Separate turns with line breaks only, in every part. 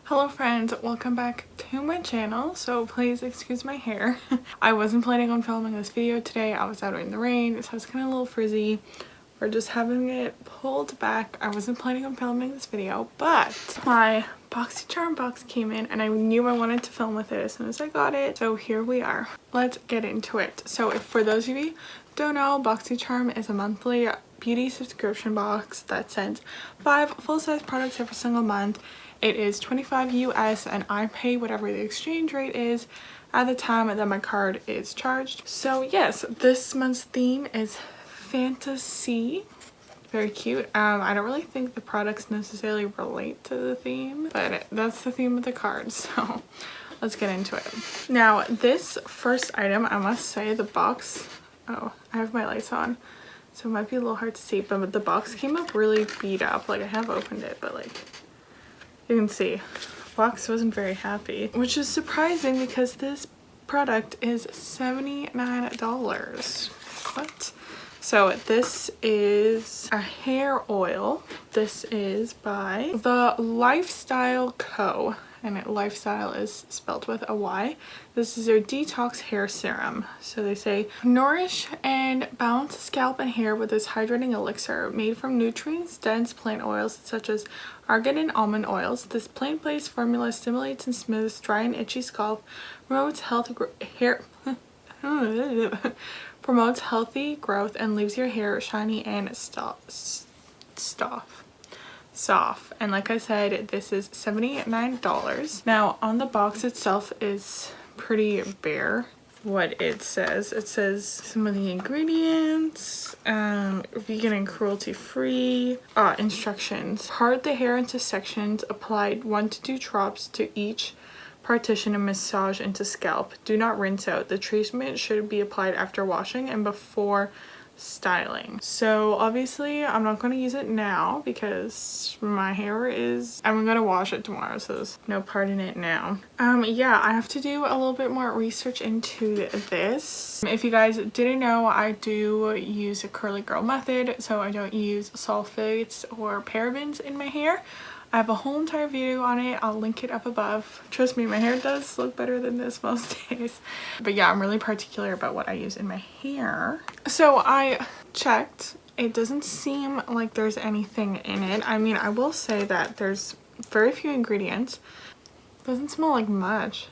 Hello friends, welcome back to my channel. So please excuse my hair. I wasn't planning on filming this video today. I was out in the rain, so it's kind of a little frizzy. We're just having it pulled back. I wasn't planning on filming this video, but my Boxycharm box came in and I knew I wanted to film with it as soon as I got it. So here we are. Let's get into it. So if for those of you who don't know, Boxycharm is a monthly beauty subscription box that sends 5 full-size products every single month. It is $25 US and I pay whatever the exchange rate is at the time that my card is charged. So yes, this month's theme is fantasy. Very cute. I don't really think the products necessarily relate to the theme, but that's the theme of the card, so let's get into it. Now this first item, I must say the box, oh, I have my lights on, so it might be a little hard to see, but the box came up really beat up. Like I have opened it, but like you can see, the box wasn't very happy, which is surprising because this product is $79. What? So this is a hair oil. This is by the Lifestyle Co. And Lifestyle is spelled with a Y. This is their detox hair serum. So they say, nourish and balance scalp and hair with this hydrating elixir made from nutrients dense plant oils such as argan and almond oils. This plant-based formula stimulates and smooths dry and itchy scalp, promotes promotes healthy growth and leaves your hair shiny and soft. And like I said, this is $79. Now on the box itself is pretty bare. What it says some of the ingredients, vegan and cruelty free, instructions. Part the hair into sections, applied 1 to 2 drops to each partition and massage into scalp. Do not rinse out. The treatment should be applied after washing and before styling. So obviously I'm not going to use it now because my hair is, I'm going to wash it tomorrow, so there's no part in it now. Yeah, I have to do a little bit more research into this. If you guys didn't know, I do use a curly girl method, so I don't use sulfates or parabens in my hair. I have a whole entire video on it. I'll link it up above. Trust me, my hair does look better than this most days. But yeah, I'm really particular about what I use in my hair. So I checked. It doesn't seem like there's anything in it. I mean, I will say that there's very few ingredients. Doesn't smell like much,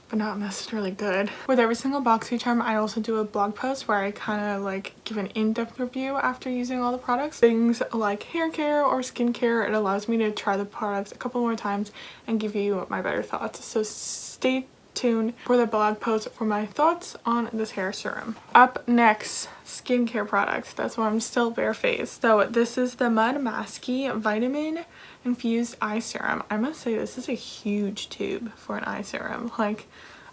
but not necessarily good. With every single Boxycharm, I also do a blog post where I kind of like give an in-depth review after using all the products. Things like hair care or skincare, it allows me to try the products a couple more times and give you my better thoughts. So stay tuned for the blog post for my thoughts on this hair serum. Up next, skincare products. That's why I'm still barefaced. So this is the Mud Masky Vitamin Infused Eye Serum. I must say this is a huge tube for an eye serum. Like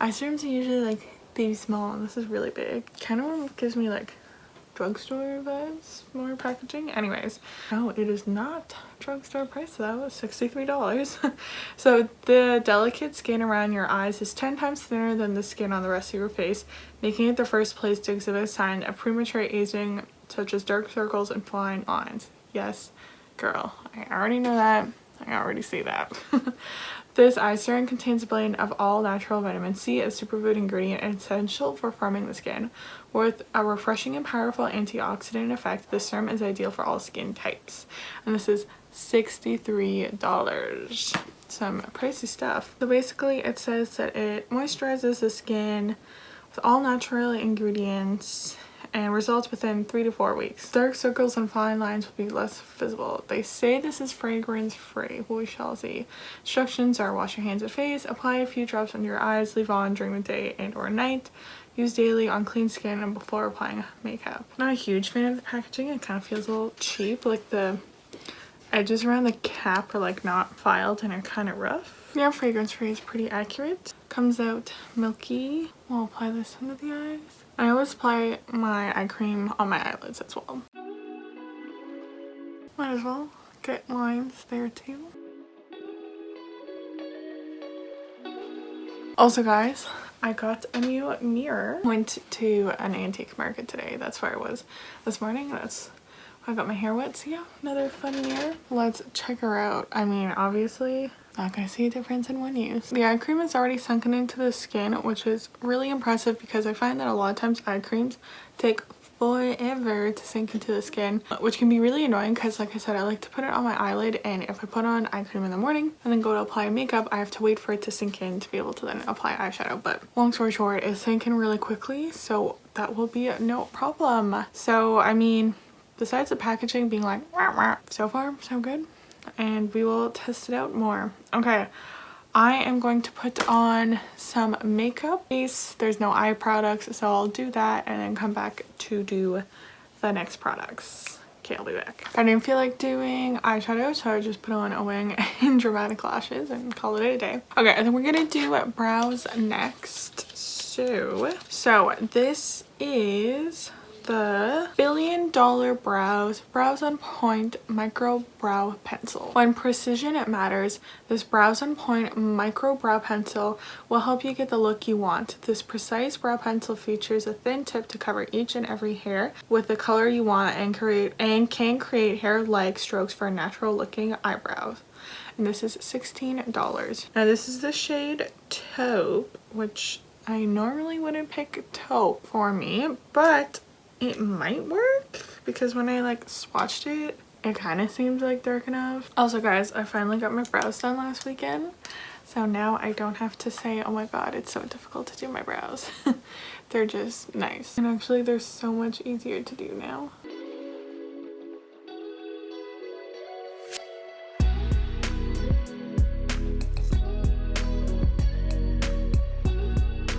eye serums are usually like baby small and this is really big. Kind of gives me like drugstore vibes, more packaging. Anyways, no, it is not drugstore price though. It's $63. So the delicate skin around your eyes is 10 times thinner than the skin on the rest of your face, making it the first place to exhibit signs of premature aging such as dark circles and fine lines. Yes, girl, I already know that. I already see that. This eye serum contains a blend of all natural vitamin C, a superfood ingredient essential for firming the skin. With a refreshing and powerful antioxidant effect, this serum is ideal for all skin types. And this is $63. Some pricey stuff. So basically it says that it moisturizes the skin with all natural ingredients and results within 3 to 4 weeks. Dark circles and fine lines will be less visible. They say this is fragrance free. We shall see. Instructions are: wash your hands and face, apply a few drops under your eyes, leave on during the day and or night, use daily on clean skin and before applying makeup. Not a huge fan of the packaging. It kind of feels a little cheap. Like the edges around the cap are like not filed and are kind of rough. Yeah, fragrance free is pretty accurate. Comes out milky. We'll apply this under the eyes. I always apply my eye cream on my eyelids as well. Might as well get lines there too. Also guys, I got a new mirror. Went to an antique market today. That's where I was this morning. That's I got my hair wet, so yeah, another fun year. Let's check her out. I mean, obviously not gonna see a difference in one use. The eye cream is already sunken into the skin, which is really impressive because I find that a lot of times eye creams take forever to sink into the skin, which can be really annoying because, like I said, I like to put it on my eyelid, and if I put on eye cream in the morning and then go to apply makeup, I have to wait for it to sink in to be able to then apply eyeshadow. But long story short, it sank in really quickly, so that will be no problem. So I mean, besides the packaging being like wah, wah, so far so good, and we will test it out more. Okay, I am going to put on some makeup. There's no eye products, so I'll do that and then come back to do the next products. Okay, I'll be back. I didn't feel like doing eyeshadow, so I just put on a wing and dramatic lashes and call it a day. Okay, and then we're gonna do brows next. So this is the $1 Billion Brows on Point Micro Brow Pencil. When precision it matters, this Brows on Point Micro Brow Pencil will help you get the look you want. This precise brow pencil features a thin tip to cover each and every hair with the color you want and can create hair-like strokes for natural looking eyebrows. And this is $16. Now this is the shade Taupe, which I normally wouldn't pick taupe for me, but it might work because when I like swatched it, it kind of seems like dark enough. Also guys, I finally got my brows done last weekend, so now I don't have to say, oh my god, it's so difficult to do my brows. They're just nice, and actually they're so much easier to do now.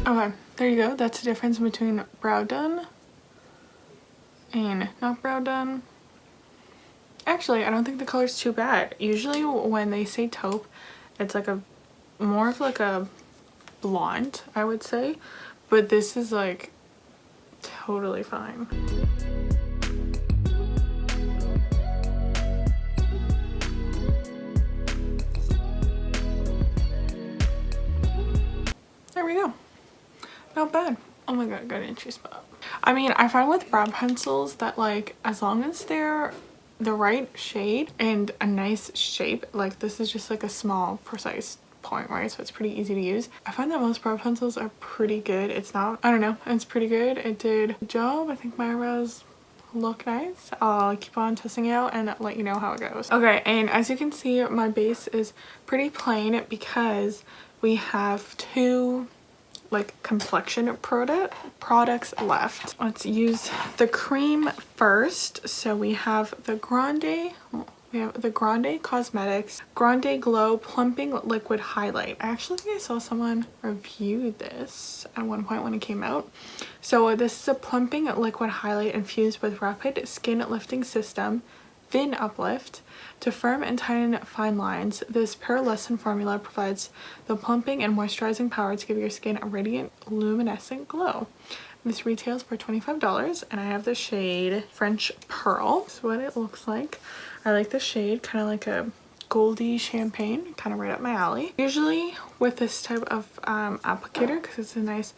Okay, there you go. That's the difference between brow done and not brow done. Actually, I don't think the color's too bad. Usually when they say taupe, it's like more of like a blonde, I would say, but this is like totally fine. There we go. Not bad. Oh my god, got an itchy spot. I mean, I find with brow pencils that like as long as they're the right shade and a nice shape, like this is just like a small precise point, right? So it's pretty easy to use. I find that most brow pencils are pretty good. It's not, I don't know, it's pretty good. It did a job. I think my eyebrows look nice. I'll keep on testing it out and let you know how it goes. Okay, and as you can see, my base is pretty plain because we have two like complexion products left. Let's use the cream first. So we have the Grande Cosmetics Grande Glow Plumping Liquid Highlight. I actually think I saw someone review this at one point when it came out. So this is a plumping liquid highlight infused with rapid skin lifting system, Thin Uplift, to firm and tighten fine lines. This pearlescent formula provides the plumping and moisturizing power to give your skin a radiant, luminescent glow. This retails for $25, and I have the shade French Pearl. That's what it looks like. I like the shade, kind of like a goldy champagne, kind of right up my alley. Usually with this type of applicator, because it's a nice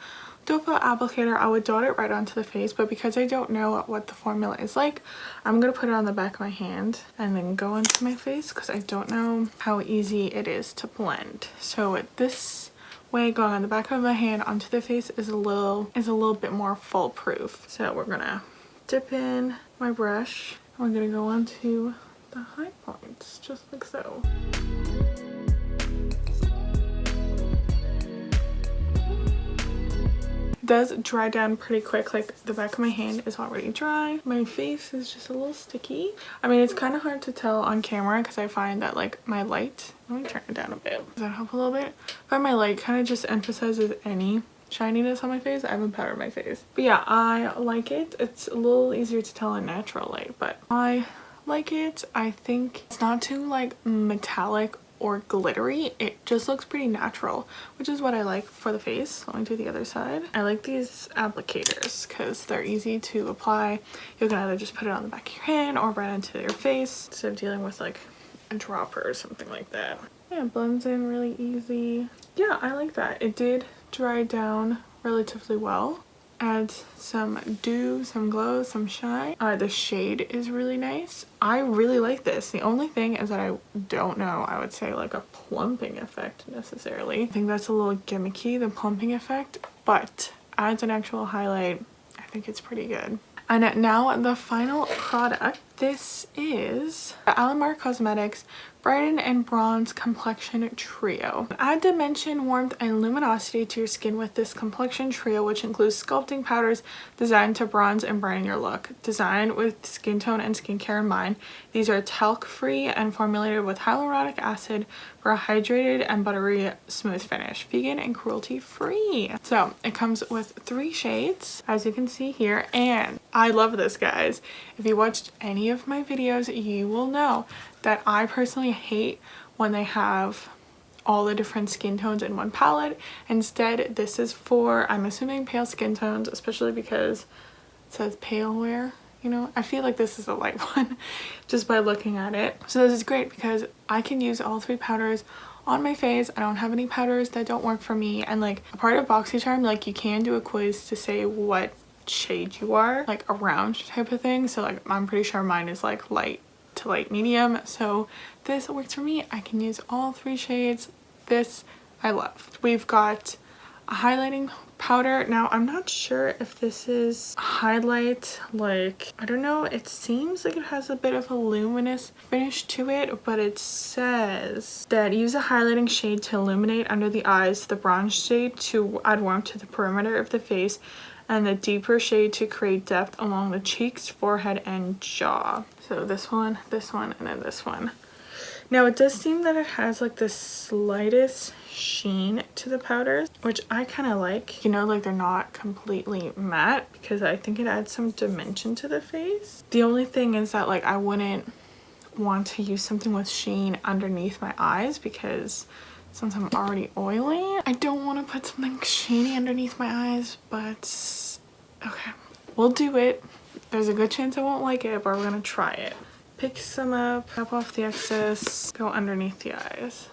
doe foot applicator, I would dot it right onto the face, but because I don't know what the formula is like, I'm gonna put it on the back of my hand and then go onto my face because I don't know how easy it is to blend. So this way, going on the back of my hand onto the face is a little bit more foolproof. So we're gonna dip in my brush and we're gonna go onto the high points just like so. It does dry down pretty quick. Like the back of my hand is already dry. My face is just a little sticky. I mean, it's kind of hard to tell on camera because I find that like my light, let me turn it down a bit. Does that help a little bit? But my light kind of just emphasizes any shininess on my face. I haven't powdered my face. But yeah, I like it. It's a little easier to tell in natural light, but I like it. I think it's not too like metallic or glittery. It just looks pretty natural, which is what I like for the face. Let me do the other side. I like these applicators because they're easy to apply. You can either just put it on the back of your hand or right into your face instead of dealing with like a dropper or something like that. Yeah, it blends in really easy. Yeah, I like that. It did dry down relatively well, adds some dew, some glow, some shine. The shade is really nice. I really like this. The only thing is that I don't know, I would say like a plumping effect necessarily. I think that's a little gimmicky, the plumping effect, but adds an actual highlight. I think it's pretty good. And now the final product. This is the Alamar Cosmetics Brighten and Bronze Complexion Trio. Add dimension, warmth, and luminosity to your skin with this complexion trio, which includes sculpting powders designed to bronze and brighten your look. Designed with skin tone and skincare in mind, these are talc-free and formulated with hyaluronic acid for a hydrated and buttery smooth finish. Vegan and cruelty-free. So it comes with 3 shades, as you can see here, and I love this, guys. If you watched any of my videos, you will know that I personally hate when they have all the different skin tones in one palette. Instead, this is for, I'm assuming, pale skin tones, especially because it says pale wear. You know, I feel like this is a light one just by looking at it. So this is great because I can use all 3 powders on my face. I don't have any powders that don't work for me. And like a part of Boxycharm, like you can do a quiz to say what shade you are, like a round type of thing. So like I'm pretty sure mine is like light to light medium. So this works for me. I can use all 3 shades. This I love. We've got a highlighting powder. Now I'm not sure if this is highlight, like I don't know, it seems like it has a bit of a luminous finish to it, but it says that use a highlighting shade to illuminate under the eyes, the bronze shade to add warmth to the perimeter of the face, and the deeper shade to create depth along the cheeks, forehead, and jaw. So this one, and then this one. Now it does seem that it has like the slightest sheen to the powders, which I kind of like. You know, like they're not completely matte because I think it adds some dimension to the face. The only thing is that like I wouldn't want to use something with sheen underneath my eyes because since I'm already oily, I don't want to put something sheeny underneath my eyes, but okay, we'll do it. There's a good chance I won't like it, but we're gonna try it. Pick some up, tap off the excess, go underneath the eyes.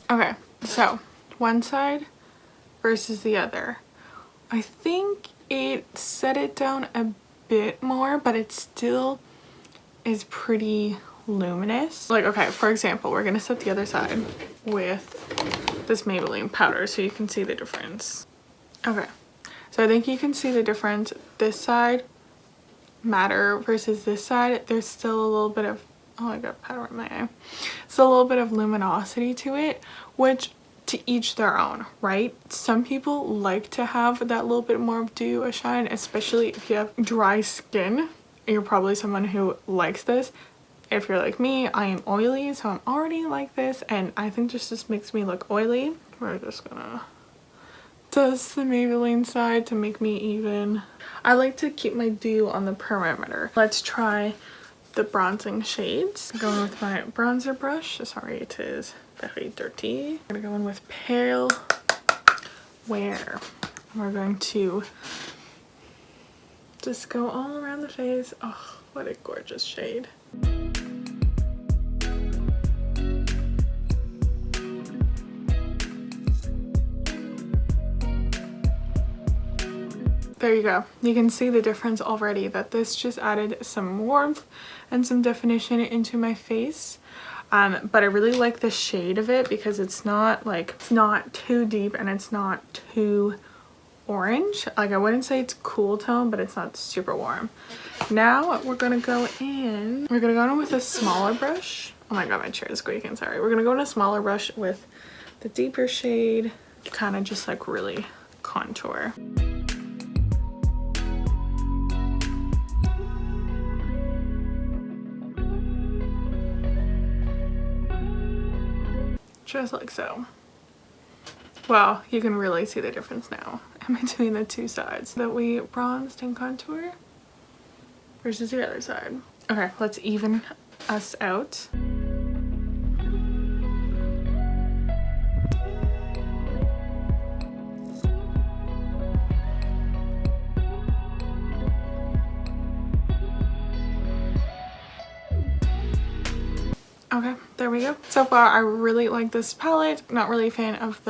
Okay, so one side versus the other. I think it set it down a bit more, but it still is pretty luminous. Like, okay, for example, we're gonna set the other side with this Maybelline powder so you can see the difference. Okay, so I think you can see the difference. This side matter versus this side, there's still a little bit of, oh, I got powder in my eye. So a little bit of luminosity to it, which to each their own, right? Some people like to have that little bit more of dew or shine, especially if you have dry skin. You're probably someone who likes this. If you're like me, I am oily, so I'm already like this, and I think this just makes me look oily. We're just gonna dust the Maybelline side to make me even. I like to keep my dew on the perimeter. Let's try the bronzing shades. Going with my bronzer brush. Sorry, it is very dirty. I'm gonna go in with Pale Wear. We're going to just go all around the face. Oh, what a gorgeous shade. There you go. You can see the difference already, that this just added some warmth and some definition into my face. But I really like the shade of it because it's not like, it's not too deep and it's not too orange. Like I wouldn't say it's cool tone, but it's not super warm. Now we're gonna go in with a smaller brush. Oh my god, my chair is squeaking, sorry. We're gonna go in a smaller brush with the deeper shade, kind of just like really contour. Just like so. Well, you can really see the difference now in between the two sides that we bronzed and contour versus the other side. Okay, let's even us out. Okay, there we go. So far I really like this palette. Not really a fan of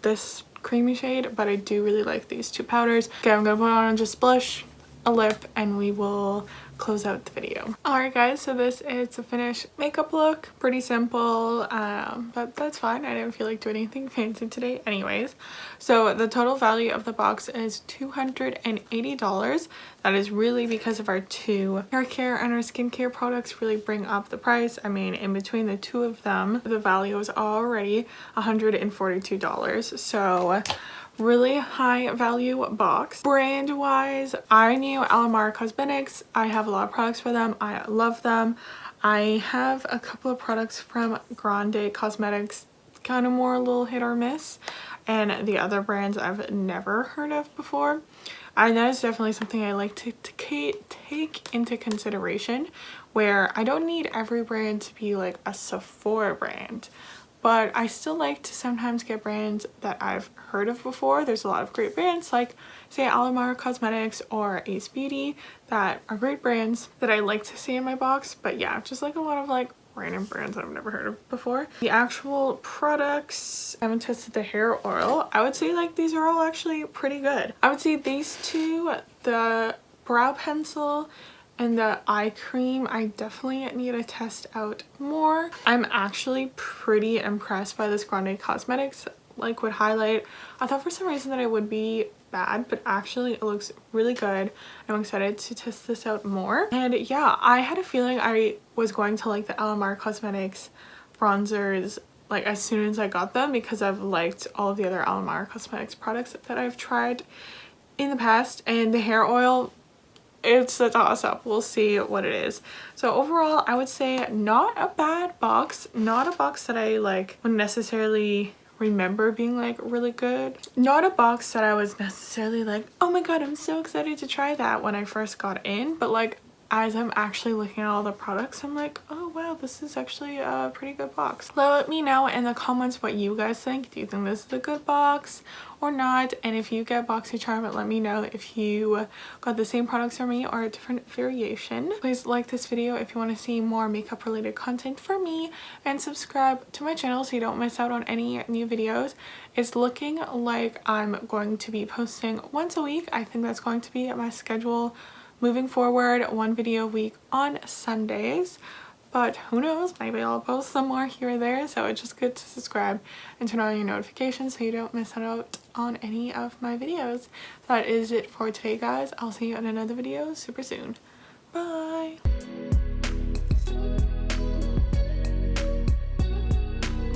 this creamy shade, but I do really like these two powders. Okay, I'm gonna put on just blush, a lip, and we will close out the video. Alright guys, so this is the finished makeup look. Pretty simple, but that's fine. I didn't feel like doing anything fancy today anyways. So the total value of the box is $280. That is really because of our two hair care and our skincare products really bring up the price. I mean, in between the two of them, the value is already $142. So really high value box. Brand wise, I knew Alamar Cosmetics. I have a lot of products for them. I love them. I have a couple of products from Grande Cosmetics, kind of more a little hit or miss, and the other brands I've never heard of before. And that is definitely something I like to take into consideration, where I don't need every brand to be like a Sephora brand. But I still like to sometimes get brands that I've heard of before. There's a lot of great brands like, say, Alamar Cosmetics or Ace Beauty that are great brands that I like to see in my box. But yeah, just like a lot of like random brands I've never heard of before. The actual products, I haven't tested the hair oil. I would say like these are all actually pretty good. I would say these two, the brow pencil and the eye cream, I definitely need to test out more. I'm actually pretty impressed by this Grande Cosmetics liquid highlight. I thought for some reason that it would be bad, but actually it looks really good. I'm excited to test this out more. And yeah, I had a feeling I was going to like the Alamar Cosmetics bronzers like as soon as I got them, because I've liked all of the other Alamar Cosmetics products that I've tried in the past. And the hair oil, it's a toss-up. We'll see what it is. So overall, I would say not a bad box. Not a box that I like would necessarily remember being like really good. Not a box that I was necessarily like, oh my god, I'm so excited to try that when I first got in. But like as I'm actually looking at all the products, I'm like, oh wow, this is actually a pretty good box. Let me know in the comments what you guys think. Do you think this is a good box or not? And if you get Boxycharm, let me know if you got the same products from me or a different variation. Please like this video if you want to see more makeup related content from me, and subscribe to my channel so you don't miss out on any new videos. It's looking like I'm going to be posting once a week. I think that's going to be my schedule moving forward, one video a week on Sundays. But who knows, maybe I'll post some more here or there. So it's just good to subscribe and turn on your notifications so you don't miss out on any of my videos. That is it for today, guys. I'll see you in another video super soon. Bye!